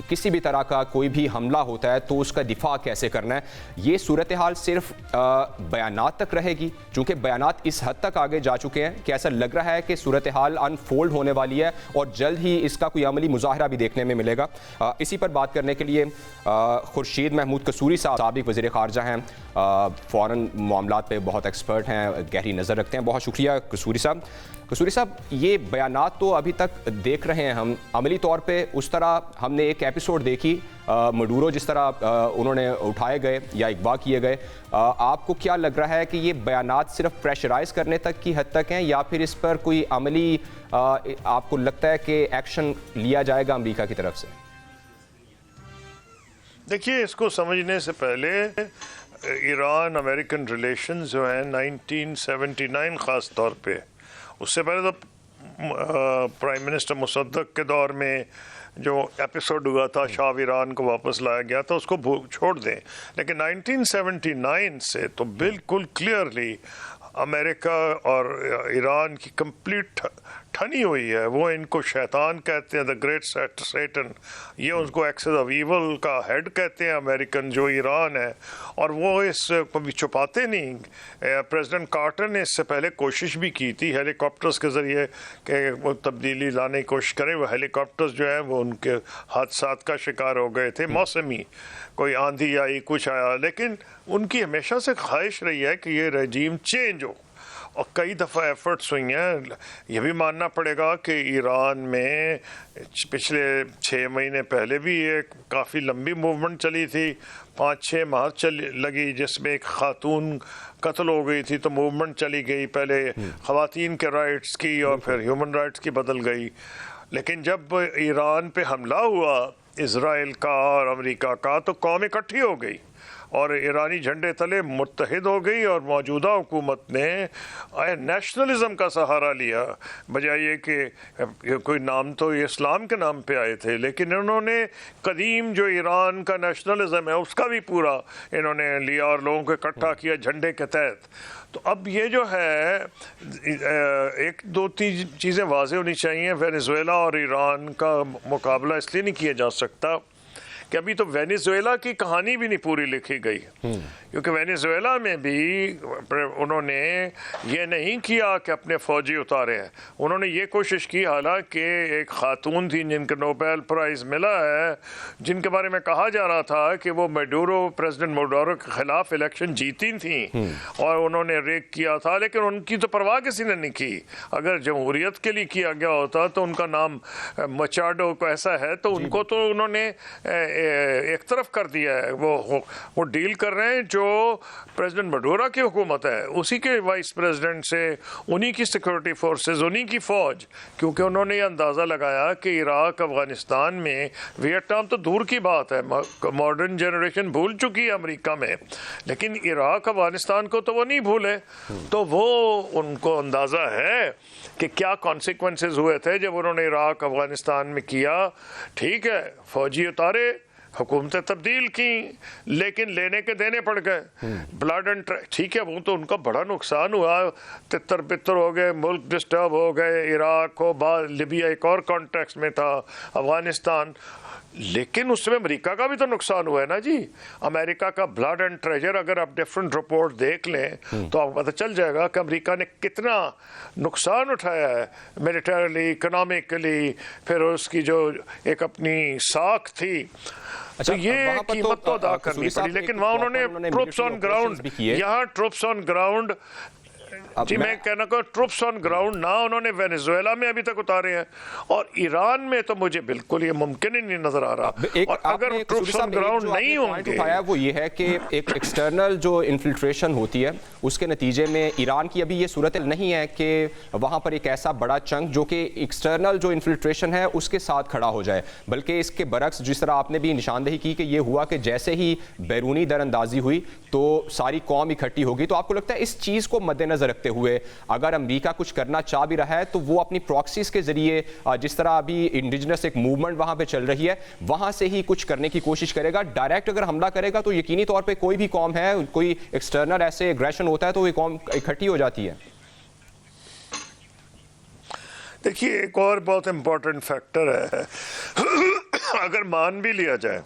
کسی بھی طرح کا کوئی بھی حملہ ہوتا ہے تو اس کا دفاع کیسے کرنا ہے. یہ صورتحال صرف بیانات تک رہے گی، چونکہ بیانات اس حد تک آگے جا چکے ہیں کہ ایسا لگ رہا ہے کہ صورتحال انفولڈ ہونے والی ہے اور جلد ہی اس کا کوئی عملی مظاہرہ بھی دیکھنے میں ملے گا. اسی پر بات کرنے کے لیے خورشید محمود قصوری صاحب سابق وزیر خارجہ ہیں، فورن معاملات پہ بہت ایکسپرٹ ہیں، گہری نظر رکھتے ہیں. بہت شکریہ قصوری صاحب. قصوری صاحب یہ بیانات تو ابھی تک دیکھ رہے ہیں ہم عملی طور پہ اس طرح ہم نے ایک ایپیسوڈ دیکھی مڈورو جس طرح انہوں نے اٹھائے گئے یا اغوا کیے گئے. آپ کو کیا لگ رہا ہے کہ یہ بیانات صرف پریشرائز کرنے تک کی حد تک ہیں یا پھر اس پر کوئی عملی آپ کو لگتا ہے کہ ایکشن لیا جائے گا امریکہ کی طرف سے؟ دیکھیے اس کو سمجھنے سے پہلے ایران امریکن ریلیشنز جو ہیں 1979 خاص طور پہ، اس سے پہلے تو پرائم منسٹر مصدق کے دور میں جو ایپیسوڈ ہوا تھا شاہ ایران کو واپس لایا گیا تھا، اس کو چھوڑ دیں. لیکن 1979 سے تو بالکل کلیئرلی امریکہ اور ایران کی کمپلیٹ ٹھنی ہوئی ہے. وہ ان کو شیطان کہتے ہیں، دا گریٹ سیٹن، یہ اس کو ایکسس آف ایول کا ہیڈ کہتے ہیں امریکن جو ایران ہے، اور وہ اس کو بھی چھپاتے نہیں. پریزیڈنٹ کارٹر نے اس سے پہلے کوشش بھی کی تھی ہیلی کاپٹرز کے ذریعے کہ وہ تبدیلی لانے کی کوشش کریں. وہ ہیلی کاپٹرز جو ہیں وہ ان کے حادثات کا شکار ہو گئے تھے، موسمی کوئی آندھی آئی کچھ آیا، لیکن ان کی ہمیشہ سے خواہش رہی ہے کہ یہ رجیم چینج ہو، اور کئی دفعہ ایفرٹس ہوئی ہیں. یہ بھی ماننا پڑے گا کہ ایران میں پچھلے 6 مہینے پہلے بھی ایک کافی لمبی موومنٹ چلی تھی، 5-6 ماہ لگی، جس میں ایک خاتون قتل ہو گئی تھی تو موومنٹ چلی گئی، پہلے خواتین کے رائٹس کی اور پھر ہیومن رائٹس کی بدل گئی. لیکن جب ایران پہ حملہ ہوا اسرائیل کا اور امریکہ کا تو قوم اکٹھی ہو گئی اور ایرانی جھنڈے تلے متحد ہو گئی، اور موجودہ حکومت نے نیشنلزم کا سہارا لیا، بجائے یہ کہ کوئی نام تو اسلام کے نام پہ آئے تھے، لیکن انہوں نے قدیم جو ایران کا نیشنلزم ہے اس کا بھی پورا انہوں نے لیا اور لوگوں کو اکٹھا کیا جھنڈے کے تحت. تو اب یہ جو ہے 1-2 چیزیں واضح ہونی چاہیے. وینیزویلا اور ایران کا مقابلہ اس لیے نہیں کیا جا سکتا کہ ابھی تو وینیزویلا کی کہانی بھی نہیں پوری لکھی گئی، کیونکہ وینیزویلا میں بھی انہوں نے یہ نہیں کیا کہ اپنے فوجی اتارے ہیں. انہوں نے یہ کوشش کی، حالانکہ ایک خاتون تھی جن کو نوبیل پرائز ملا ہے، جن کے بارے میں کہا جا رہا تھا کہ وہ پریزیڈنٹ میڈورو کے خلاف الیکشن جیتی تھیں اور انہوں نے ریک کیا تھا، لیکن ان کی تو پرواہ کسی نے نہیں کی. اگر جمہوریت کے لیے کیا گیا ہوتا تو ان کا نام مچاڈو کو ایسا ہے، تو ان کو تو انہوں نے ایک طرف کر دیا ہے. وہ ڈیل کر رہے ہیں جو پریزیڈنٹ میڈورو کی حکومت ہے، اسی کے وائس پریزیڈنٹ سے، انہی کی سیکورٹی فورسز، انہی کی فوج، کیونکہ انہوں نے یہ اندازہ لگایا کہ عراق افغانستان میں، ویتنام تو دور کی بات ہے، ماڈرن جنریشن بھول چکی ہے امریکہ میں، لیکن عراق افغانستان کو تو وہ نہیں بھولے. تو وہ ان کو اندازہ ہے کہ کیا کانسیکوینسز ہوئے تھے جب انہوں نے عراق افغانستان میں کیا. ٹھیک ہے، فوجی اتارے، حکومتیں تبدیل کی، لیکن لینے کے دینے پڑ گئے. بلڈ اینڈ ٹھیک ہے، وہ تو ان کا بڑا نقصان ہوا، تتر بتر ہو گئے، ملک ڈسٹرب ہو گئے، عراق ہو، لیبیا ایک اور کانٹیکس میں تھا، افغانستان. لیکن اس میں امریکہ کا بھی تو نقصان ہوا ہے نا جی. امریکہ کا بلڈ اینڈ ٹریجر اگر آپ ڈیفرنٹ رپورٹ دیکھ لیں تو آپ کو پتہ چل جائے گا کہ امریکہ نے کتنا نقصان اٹھایا ہے، ملیٹریلی، اکنامکلی، پھر اس کی جو ایک اپنی ساکھ تھی. تو یہ قیمت تو ادا کرنی پڑی. لیکن وہاں انہوں نے ٹروپس آن گراؤنڈ، یہاں ٹروپس آن گراؤنڈ، جی میں کہنا کہ ٹروپس آن گراؤنڈ نہ انہوں نے وینیزویلا میں ابھی تک اتارے ہیں، اور ایران میں تو مجھے بالکل یہ ممکن ہی نہیں نظر آ رہا. اور اگر ٹروپس آن گراؤنڈ نہیں ہوں گے، وہ یہ ہے کہ ایک ایکسٹرنل جو انفلٹریشن ہوتی ہے اس کے نتیجے میں ایران کی ابھی یہ صورت نہیں ہے کہ وہاں پر ایک ایسا بڑا چنک جو کہ ایکسٹرنل جو انفلٹریشن ہے اس کے ساتھ کھڑا ہو جائے، بلکہ اس کے برعکس جس طرح آپ نے بھی نشاندہی کی کہ یہ ہوا کہ جیسے ہی بیرونی در اندازی ہوئی تو ساری قوم اکٹھی ہوگی. تو آپ کو لگتا ہے اس چیز کو مد نظر رکھتے ہوئے اگر امریکہ کچھ کرنا چاہ بھی رہا ہے تو وہ اپنی پراکسیز کے ذریعے، جس طرح ابھی انڈیجنس ایک موومنٹ وہاں پہ چل رہی ہے، وہاں سے ہی کچھ کرنے کی کوشش کرے گا؟ ڈائریکٹ اگر حملہ کرے گا تو یقینی طور پہ کوئی بھی قوم ہے، کوئی ایکسٹرنل ایسے ایگریشن ہوتا ہے تو وہ قوم اکٹھی ہو جاتی ہے. دیکھیے ایک اور بہت امپورٹنٹ فیکٹر ہے، اگر مان بھی لیا جائے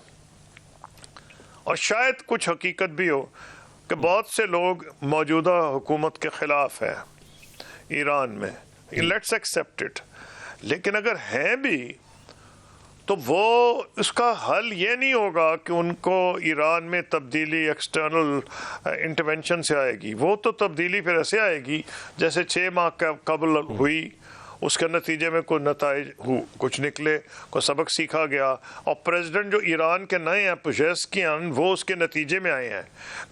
اور شاید کچھ حقیقت بھی ہو کہ بہت سے لوگ موجودہ حکومت کے خلاف ہیں ایران میں، لیٹس ایکسیپٹ اٹ، لیکن اگر ہیں بھی تو وہ اس کا حل یہ نہیں ہوگا کہ ان کو ایران میں تبدیلی ایکسٹرنل انٹرونشن سے آئے گی. وہ تو تبدیلی پھر ایسے آئے گی جیسے 6 ماہ قبل ہوئی, اس کے نتیجے میں کوئی نتائج کچھ نکلے, کوئی سبق سیکھا گیا. اور پریزیڈنٹ جو ایران کے نئے ہیں پزیشکیان, وہ اس کے نتیجے میں آئے ہیں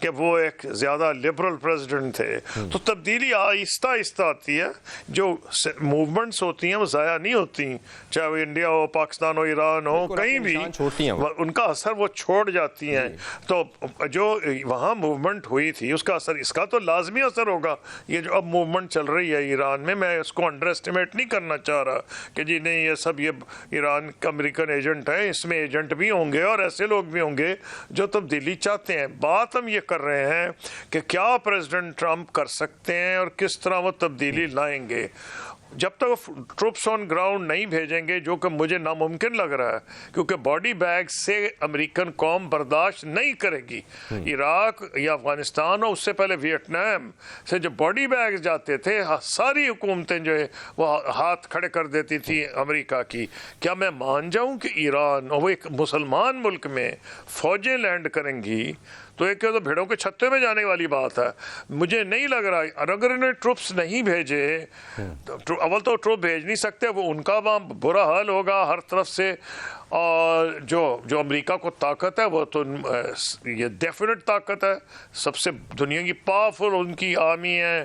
کہ وہ ایک زیادہ لبرل پریزیڈنٹ تھے. تو تبدیلی آہستہ آہستہ آتی ہے. جو موومنٹس ہوتی ہیں وہ ضائع نہیں ہوتی, چاہے وہ انڈیا ہو, پاکستان ہو, ایران ہو, کہیں بھی ان کا اثر وہ چھوڑ جاتی ہیں. تو جو وہاں موومنٹ ہوئی تھی اس کا اثر, اس کا تو لازمی اثر ہوگا. یہ جو اب موومنٹ چل رہی ہے ایران میں اس کو انڈر اسٹیمیٹ نہیں کرنا چاہ رہا کہ جی نہیں یہ سب یہ ایران کا امریکن ایجنٹ ہے. اس میں ایجنٹ بھی ہوں گے اور ایسے لوگ بھی ہوں گے جو تبدیلی چاہتے ہیں. بات ہم یہ کر رہے ہیں کہ کیا پریزیڈنٹ ٹرمپ کر سکتے ہیں اور کس طرح وہ تبدیلی لائیں گے. جب تک وہ ٹروپس آن گراؤنڈ نہیں بھیجیں گے, جو کہ مجھے ناممکن لگ رہا ہے, کیونکہ باڈی بیگ سے امریکن قوم برداشت نہیں کرے گی. عراق یا افغانستان اور اس سے پہلے ویتنام سے جو باڈی بیگ جاتے تھے, ساری حکومتیں جو ہے وہ ہاتھ کھڑے کر دیتی تھی امریکہ کی. کیا میں مان جاؤں کہ ایران اور وہ ایک مسلمان ملک میں فوجیں لینڈ کریں گی تو ایک تو بھیڑوں کے چھتے میں جانے والی بات ہے. مجھے نہیں لگ رہا, اور اگر انہیں ٹروپس نہیں بھیجے, اول تو ٹروپ بھیج نہیں سکتے, وہ ان کا وہاں برا حال ہوگا ہر طرف سے. اور جو امریکہ کو طاقت ہے وہ تو یہ ڈیفینٹ طاقت ہے, سب سے دنیا کی پاورفل ان کی آرمی ہے,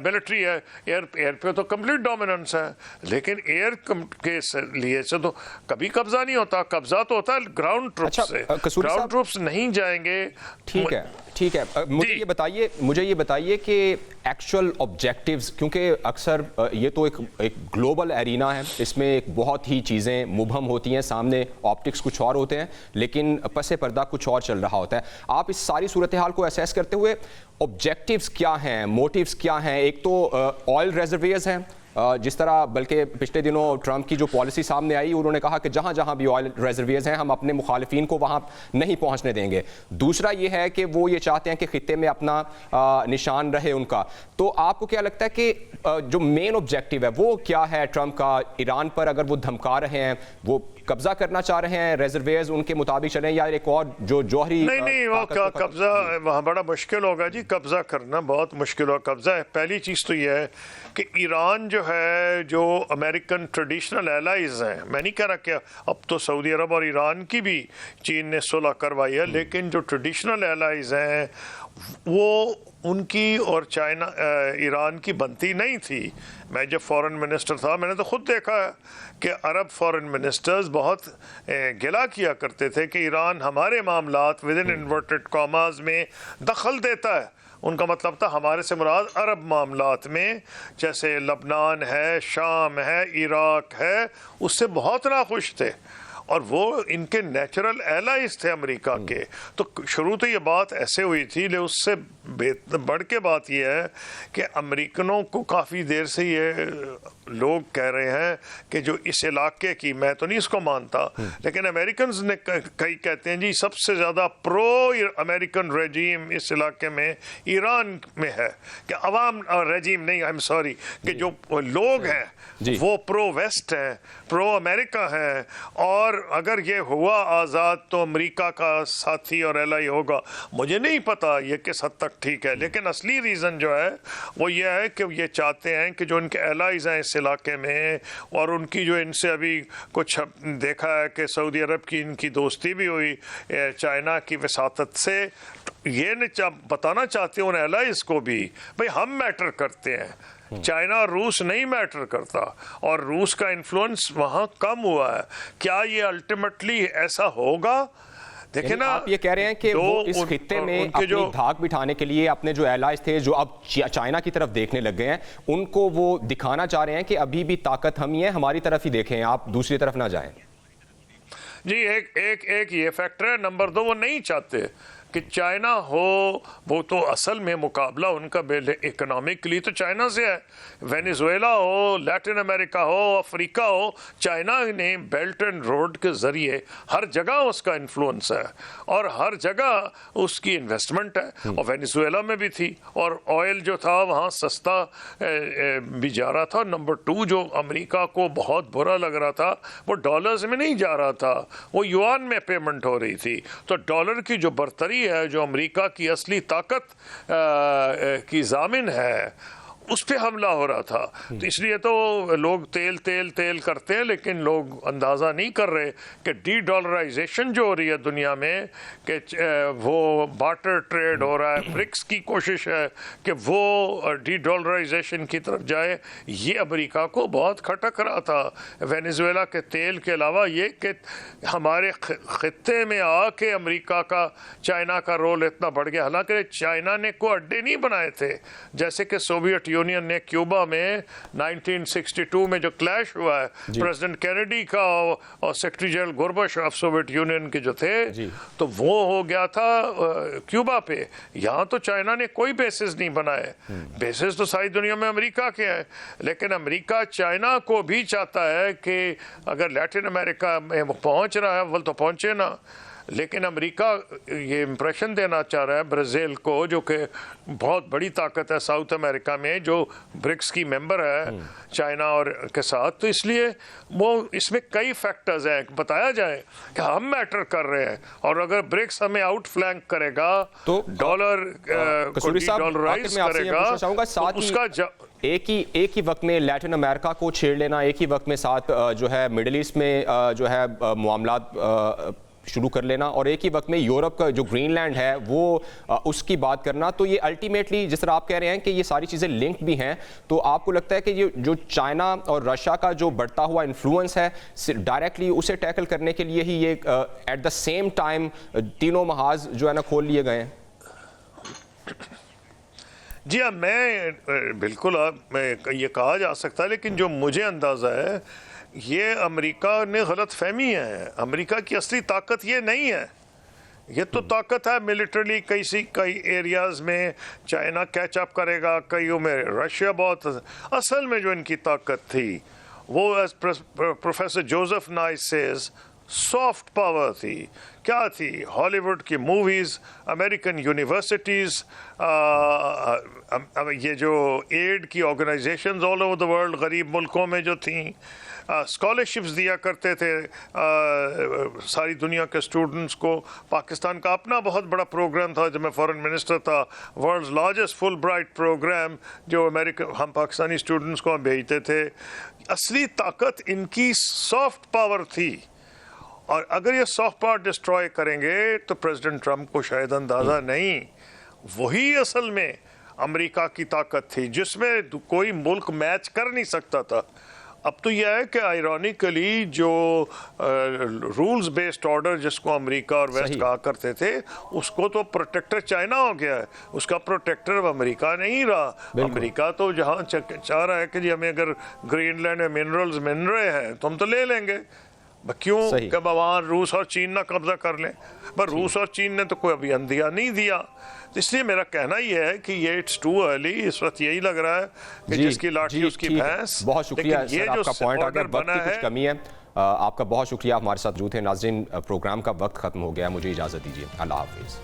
ملٹری ہے. ایئر پہ تو کمپلیٹ ڈومیننس ہے, لیکن ایئر کے لیے سے تو کبھی قبضہ نہیں ہوتا. قبضہ تو ہوتا ہے گراؤنڈ ٹروپس سے. گراؤنڈ ٹروپس نہیں جائیں گے. ٹھیک ہے, مجھے یہ بتائیے کہ ایکچوئل آبجیکٹیوز, کیونکہ اکثر یہ تو ایک گلوبل ایرینا ہے, اس میں ایک بہت ہی چیزیں مبہم ہوتی ہیں, سامنے آپٹکس کچھ اور ہوتے ہیں لیکن پس پردہ کچھ اور چل رہا ہوتا ہے. آپ اس ساری صورتحال کو اسیس کرتے ہوئے آبجیکٹیوز کیا ہیں, موٹیوز کیا ہیں؟ ایک تو آئل ریزرویئرز ہیں, جس طرح بلکہ پچھلے دنوں ٹرمپ کی جو پالیسی سامنے آئی, انہوں نے کہا کہ جہاں جہاں بھی آئل ریزرویئرز ہیں ہم اپنے مخالفین کو وہاں نہیں پہنچنے دیں گے. دوسرا یہ ہے کہ وہ یہ چاہتے ہیں کہ خطے میں اپنا نشان رہے ان کا. تو آپ کو کیا لگتا ہے کہ جو مین آبجیکٹیو ہے وہ کیا ہے ٹرمپ کا ایران پر؟ اگر وہ دھمکا رہے ہیں, وہ قبضہ کرنا چاہ رہے ہیں, ریزرویئرز ان کے مطابق چلیں, یا ایک اور جو جوہری نہیں وہ قبضہ وہاں بڑا مشکل ہوگا جی. قبضہ کرنا بہت مشکل ہوگا. قبضہ ہے, پہلی چیز تو یہ ہے کہ ایران جو ہے, جو امریکن ٹریڈیشنل ایلائز ہیں, میں نہیں کہہ رہا کہ اب تو سعودی عرب اور ایران کی بھی چین نے صلح کروائی ہے, لیکن جو ٹریڈیشنل ایلائز ہیں وہ ان کی اور چائنا ایران کی بنتی نہیں تھی. میں جب فورن منسٹر تھا میں نے تو خود دیکھا ہے کہ عرب فورن منسٹرز بہت گلا کیا کرتے تھے کہ ایران ہمارے معاملات ود ان انورٹڈ کاماز میں دخل دیتا ہے. ان کا مطلب تھا ہمارے سے مراد عرب معاملات میں, جیسے لبنان ہے, شام ہے, عراق ہے, اس سے بہت ناخوش تھے. اور وہ ان کے نیچرل ایلائز تھے امریکہ کے. تو شروع تو یہ بات ایسے ہوئی تھی, لیکن اس سے بڑھ کے بات یہ ہے کہ امریکنوں کو کافی دیر سے یہ لوگ کہہ رہے ہیں کہ جو اس علاقے کی, میں تو نہیں اس کو مانتا, لیکن امریکنز نے کئی کہتے ہیں جی سب سے زیادہ پرو امریکن ریجیم اس علاقے میں ایران میں ہے. کہ عوام ریجیم نہیں, آئی ایم سوری, کہ جو لوگ ہیں وہ پرو ویسٹ ہیں, پرو امریکہ ہیں. اور اگر یہ ہوا آزاد تو امریکہ کا ساتھی اور ایلائی ہوگا. مجھے نہیں پتا یہ کس حد تک ٹھیک ہے, لیکن اصلی ریزن جو ہے وہ یہ ہے کہ یہ چاہتے ہیں کہ جو ان کے ایلائز ہیں اس علاقے میں, اور ان کی جو ان سے ابھی کچھ دیکھا ہے کہ سعودی عرب کی ان کی دوستی بھی ہوئی چائنا کی وساطت سے, یہ بتانا چاہتے ہیں ان ایلائز کو بھی بھئی ہم میٹر کرتے ہیں, چائنا اور روس نہیں میٹر کرتا, اور روس کا انفلوئنس وہاں کم ہوا ہے. کیا یہ الٹیمیٹلی ایسا ہوگا؟ دیکھیں نا, آپ یہ کہہ رہے ہیں کہ وہ اس خطے میں اپنی دھاک بٹھانے کے لیے اپنے جو ایلائز تھے جو اب چائنا کی طرف دیکھنے لگ گئے ہیں, ان کو وہ دکھانا چاہ رہے ہیں کہ ابھی بھی طاقت ہم ہی ہیں, ہماری طرف ہی دیکھیں, آپ دوسری طرف نہ جائیں. جی ایک یہ فیکٹر ہے. نمبر 2, وہ نہیں چاہتے کہ چائنا ہو وہ تو اصل میں مقابلہ ان کا اکنامکلی تو چائنا سے ہے. وینیزویلا ہو, لیٹن امریکہ ہو, افریقہ ہو, چائنا نے بیلٹ اینڈ روڈ کے ذریعے ہر جگہ اس کا انفلوئنس ہے اور ہر جگہ اس کی انویسٹمنٹ ہے. اور وینیزویلا میں بھی تھی, اور آئل جو تھا وہاں سستا بھی جا رہا تھا. نمبر 2 جو امریکہ کو بہت برا لگ رہا تھا وہ ڈالرز میں نہیں جا رہا تھا, وہ یوان میں پیمنٹ ہو رہی تھی. تو ڈالر کی جو برتری ہے, جو امریکہ کی اصلی طاقت کی ضامن ہے, اس پہ حملہ ہو رہا تھا. تو اس لیے تو لوگ تیل تیل تیل کرتے ہیں, لیکن لوگ اندازہ نہیں کر رہے کہ ڈی ڈالرائزیشن جو ہو رہی ہے دنیا میں, کہ وہ بارٹر ٹریڈ ہو رہا ہے, برکس کی کوشش ہے کہ وہ ڈی ڈالرائزیشن کی طرف جائے. یہ امریکہ کو بہت کھٹک رہا تھا. وینیزویلا کے تیل کے علاوہ یہ کہ ہمارے خطے میں آ کے امریکہ کا چائنا کا رول اتنا بڑھ گیا. حالانکہ چائنا نے کوئی اڈے نہیں بنائے تھے, جیسے کہ سوویت یونین نے کیوبا میں 1962 میں جو کلیش ہوا ہے پریزیڈنٹ کینیڈی کا اور secretary general Gorbachev Soviet union کے جو تھے, تو وہ ہو گیا تھا کیوبا پہ. یہاں تو چائنا نے کوئی بیسز نہیں بنائے, بیسز تو ساری دنیا میں امریکہ کے ہیں. لیکن امریکہ چائنا کو بھی چاہتا ہے کہ اگر لیٹن امریکہ میں پہنچ رہا ہے اول تو پہنچے نا, لیکن امریکہ یہ امپریشن دینا چاہ رہا ہے برازیل کو, جو کہ بہت بڑی طاقت ہے ساؤتھ امریکہ میں, جو برکس کی ممبر ہے چائنا اور کے ساتھ. تو اس لیے وہ اس میں کئی فیکٹرز ہیں. بتایا جائے کہ ہم میٹر کر رہے ہیں, اور اگر برکس ہمیں آؤٹ فلینک کرے گا تو ڈالر کو ڈی ڈالرائز کرے گا, تو اس کا ایک ہی وقت میں لیٹن امریکہ کو چھیڑ لینا, ایک ہی وقت میں ساتھ جو ہے مڈل ایسٹ میں جو ہے معاملات شروع کر لینا, اور ایک ہی وقت میں یورپ کا جو گرین لینڈ ہے وہ اس کی بات کرنا. تو یہ الٹیمیٹلی جس طرح آپ کہہ رہے ہیں کہ یہ ساری چیزیں لنکڈ بھی ہیں, تو آپ کو لگتا ہے کہ یہ جو چائنا اور رشیا کا جو بڑھتا ہوا انفلوئنس ہے ڈائریکٹلی اسے ٹیکل کرنے کے لیے ہی یہ ایٹ دا سیم ٹائم تینوں محاذ جو ہے نا کھول لیے گئے ہیں؟ جی ہاں, میں بالکل یہ کہا جا سکتا ہے, لیکن جو مجھے اندازہ ہے یہ امریکہ نے غلط فہمی ہے. امریکہ کی اصلی طاقت یہ نہیں ہے. یہ تو طاقت ہے ملٹریلی, کئی ایریاز میں چائنا کیچ اپ کرے گا, کئیوں میں رشیا بہت. اصل میں جو ان کی طاقت تھی وہ as professor Joseph Nye says soft power تھی. کیا تھی؟ ہالی ووڈ کی موویز, امریکن یونیورسٹیز, یہ جو ایڈ کی organizations all over the world غریب ملکوں میں جو تھیں, اسکالرشپس دیا کرتے تھے ساری دنیا کے اسٹوڈنٹس کو. پاکستان کا اپنا بہت بڑا پروگرام تھا جب میں فارن منسٹر تھا, ورلڈز لارجسٹ فل برائٹ پروگرام, جو ہم پاکستانی اسٹوڈنٹس کو بھیجتے تھے. اصلی طاقت ان کی سافٹ پاور تھی, اور اگر یہ سافٹ پاور ڈسٹروائے کریں گے تو پریزیڈنٹ ٹرمپ کو شاید اندازہ نہیں. وہی اصل میں امریکہ کی طاقت تھی جس میں کوئی ملک میچ کر نہیں سکتا تھا. اب تو یہ ہے کہ آئرونیکلی جو رولز بیسڈ آرڈر جس کو امریکہ اور ویسٹ کہا کرتے تھے, اس کو تو پروٹیکٹر چائنا ہو گیا ہے, اس کا پروٹیکٹر امریکہ نہیں رہا. امریکہ تو جہاں چاہ رہا ہے کہ جی ہمیں اگر گرین لینڈ میں منرلز مل رہے ہیں تو ہم تو لے لیں گے, کیوں کہ وہاں روس اور چین نہ قبضہ کر لیں. پر روس اور چین نے تو کوئی ابھی اندیا نہیں دیا. اس لیے میرا کہنا یہ ہے کہ یہ اٹس ٹو ارلی. اس وقت یہی لگ رہا ہے کہ جس کی لاٹھی اس کی بھینس. بہت شکریہ سر, آپ کا پوائنٹ آ گیا, وقت کی کچھ کمی ہے. آپ کا بہت شکریہ, ہمارے ساتھ موجود ہیں. ناظرین, پروگرام کا وقت ختم ہو گیا, مجھے اجازت دیجیے. اللہ حافظ.